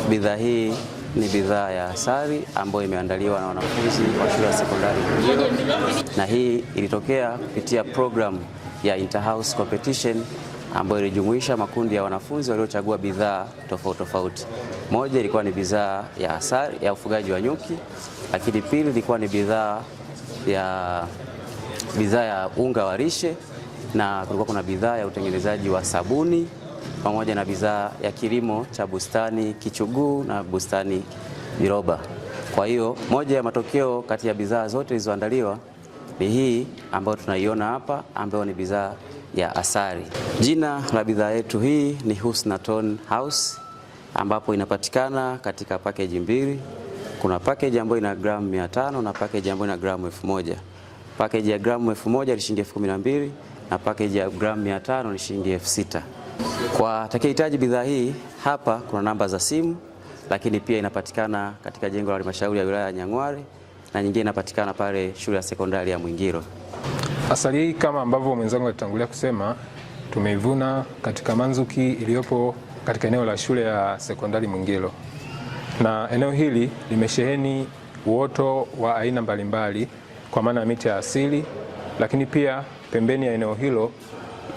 Bidhaa hii ni bidhaa ya asali ambayo imeandaliwa na wanafunzi wa shule ya sekondari Mwingilo, na hii ilitokea kupitia program ya Interhouse Competition ambayo ilijumuisha makundi ya wanafunzi waliochagua bidhaa tofauti tofauti. Moja ilikuwa ni bidhaa ya asali ya ufugaji wa nyuki, lakini pili ilikuwa ni bidhaa ya unga wa lishe, na kulikuwa kuna bidhaa ya utengenezaji wa sabuni pamoja na bidhaa ya kilimo cha bustani kichuguu na bustani viroba. Kwa hiyo moja ya matokeo kati ya bidhaa zote zilizoandaliwa ni hii ambayo tunaiona hapa, ambayo ni bidhaa ya asali. Jina la bidhaa yetu hii ni Husnaton House, ambapo inapatikana katika package mbili. Kuna package ambayo ina gramu 500 na package ambayo ina gramu 1000. Package ya gramu 1000 ni shilingi 12,000 na package ya gramu 500 ni shilingi 6,000. Kwa atakayehitaji bidhaa hii, hapa kuna namba za simu, lakini pia inapatikana katika jengo la halmashauri ya wilaya ya Nyang'hwale na nyingine inapatikana pale shule ya sekondari ya Mwingilo. Asali hii kama ambavyo mwenzangu alitangulia kusema, tumeivuna katika manzuki iliyopo katika eneo la shule ya sekondari Mwingilo, na eneo hili limesheheni uoto wa aina mbalimbali kwa maana ya miti ya asili, lakini pia pembeni ya eneo hilo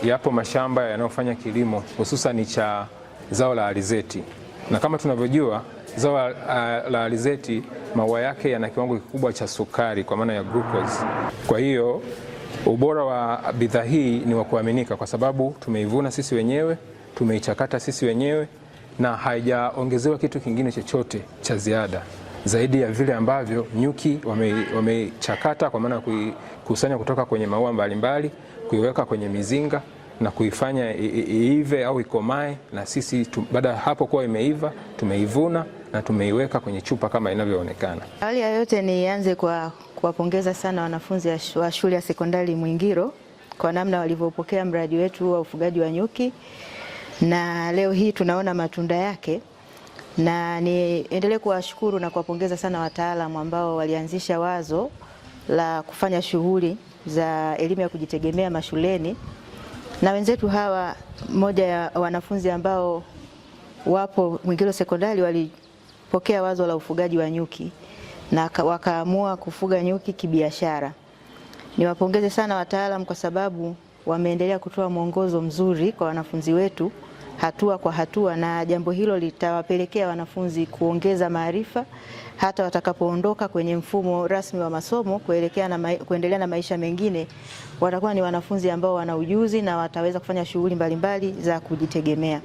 yapo mashamba yanayofanya kilimo hususan cha zao la alizeti, na kama tunavyojua zao la alizeti maua yake yana kiwango kikubwa cha sukari kwa maana ya glucose. Kwa hiyo ubora wa bidhaa hii ni wa kuaminika kwa sababu tumeivuna sisi wenyewe, tumeichakata sisi wenyewe, na haijaongezewa kitu kingine chochote cha ziada zaidi ya vile ambavyo nyuki wamechakata kwa maana kuikusanya kutoka kwenye maua mbalimbali, kuiweka kwenye mizinga na kuifanya iive au ikomae, na sisi baada ya hapo kuwa imeiva tumeivuna na tumeiweka kwenye chupa kama inavyoonekana. Awali ya yote nianze kwa kuwapongeza sana wanafunzi wa shule ya sekondari Mwingilo kwa namna walivyopokea mradi wetu wa ufugaji wa nyuki, na leo hii tunaona matunda yake, na niendelee kuwashukuru na kuwapongeza sana wataalamu ambao walianzisha wazo la kufanya shughuli za elimu ya kujitegemea mashuleni, na wenzetu hawa, mmoja ya wanafunzi ambao wapo Mwingilo sekondari walipokea wazo la ufugaji wa nyuki na wakaamua kufuga nyuki kibiashara. Niwapongeze sana wataalamu kwa sababu wameendelea kutoa mwongozo mzuri kwa wanafunzi wetu hatua kwa hatua, na jambo hilo litawapelekea wanafunzi kuongeza maarifa hata watakapoondoka kwenye mfumo rasmi wa masomo kuendelea na maisha mengine. Watakuwa ni wanafunzi ambao wana ujuzi na wataweza kufanya shughuli mbalimbali za kujitegemea.